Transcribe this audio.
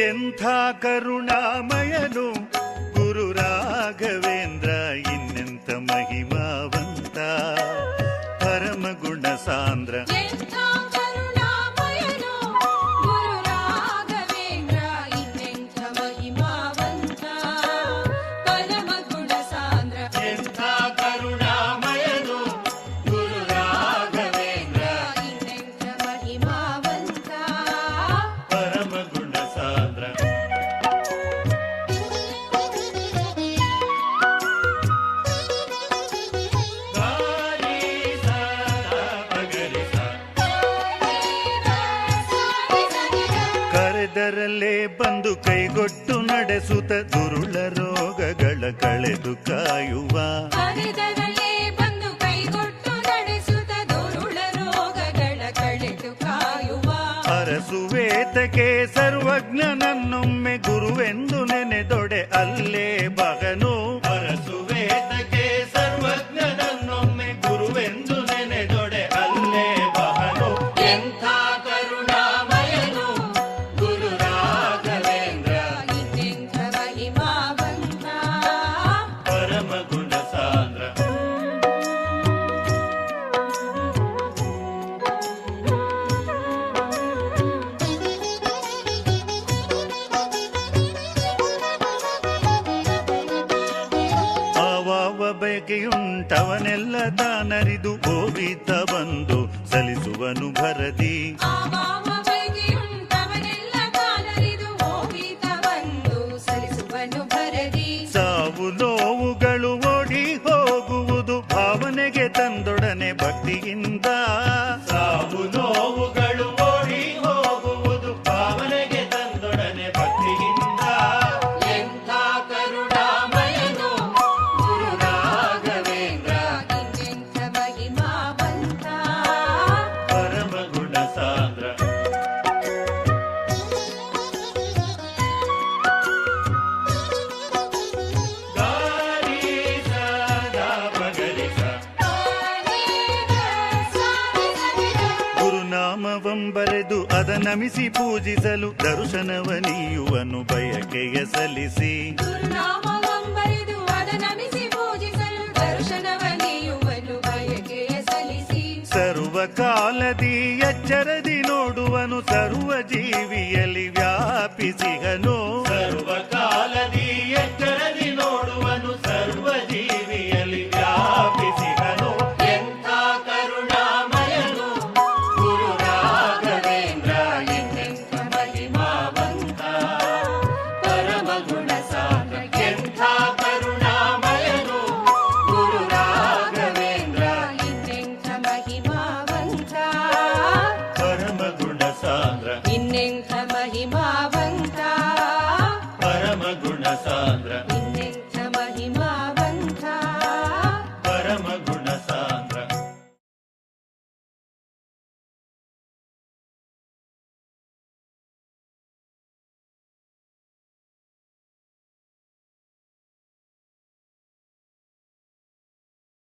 ಎಂಥ ಕರುಣಾಮಯನು ಗುರು ರಾಘವೇಂದ್ರ, ಇನ್ನೆಂಥ ಮಹಿಮಾವಂತ ಪರಮ ಗುಣ ಸಾಂದ್ರ. ಕರೆದರಲ್ಲೇ ಬಂದು ಕೈಗೊಟ್ಟು ನಡೆಸುತ್ತ ದುರುಳ ರೋಗಗಳ ಕಳೆದು ಕಾಯುವ, ಕರೆದರಲ್ಲೇ ಬಂದು ಕೈಗೊಟ್ಟು ನಡೆಸುತ್ತ ದುರುಳ ರೋಗಗಳ ಕಳೆದು ಕಾಯುವ, ಅರಸುವೇತಕ್ಕೆ ಸರ್ವಜ್ಞನನ್ನೊಮ್ಮೆ ಗುರುವೆಂದು ನೆನೆದೊಡೆ ಅಲ್ಲೇ ಬಗನು. ಅರಸುವೇತಕ್ಕೆ ಸರ್ವಜ್ಞನನ್ನೊಮ್ಮೆ ಗುರುವೆಂದು ನೆನೆದೊಡೆ ಅಲ್ಲೇ ಬಹನು. ಎಂಥ ಕರುಣಾಮಯನು ಗುರು ರಾಘವೇಂದ್ರ, ಇನ್ನೆಂಥ ಮಹಿಮಾವಂತ ಪರಮ ಗುಣ ಸಾಂದ್ರ. ಬಯಕೆಯುಂಟವನೆಲ್ಲ ತಾನರಿದು ಹೋಗಿತ ಬಂದು ಸಲಿಸುವನು ಭರದಿ. ಆವಾವ ಬಗೆಯುಂಟವನೆಲ್ಲ ತಾನರಿದು ಹೋಗಿತ ಬಂದು ಸಲಿಸುವನು ಭರದಿ. ಸಾವು ನೋವುಗಳು ಓಡಿ ಹೋಗುವುದು ಭಾವನೆಗೆ ತಂದೊಡನೆ ಭಕ್ತಿಯಿಂದ. ಸಾವು ನೋವುಗಳು ಓಡಿ ಹೋಗುವುದು ಭಾವನೆಗೆ ತಂದೊಡನೆ ಭಕ್ತಿಯಿಂದ. ಎಂಥ ಕರುಣಾಮಯನು ಗುರು ರಾಘವೇಂದ್ರ, ಇನ್ನೆಂಥ ಮಹಿಮಾವಂತ ಪರಮ ಗುಣ ಸಾಂದ್ರ. ಗಾರಿ ಸದಾ ಪಗರಿಸ ಗುರುನಾಮವಂಬರೆದು ಅದನಮಿಸಿ ಪೂಜಿಸಲು ದರ್ಶನವ ನೀಯುವನು ಬಯಕೆಯ ಸಲ್ಲಿಸಿ. ಗುರುನಾಮವಂಬರೆದು ಅದನಮಿಸಿ ಪೂಜಿಸಲು ದರ್ಶನವ ನೀಯುವನು ಬಯಕೆಯ ಸಲ್ಲಿಸಿ. ಸರ್ವಕಾಲದಿ ಎಚ್ಚರದಿ ನೋಡುವನು ಸರ್ವ ಜೀವಿಯಲ್ಲಿ ವ್ಯಾಪಿಸಿಹನು. ಸರ್ವಕಾಲದಿ ಎಚ್ಚರದಿ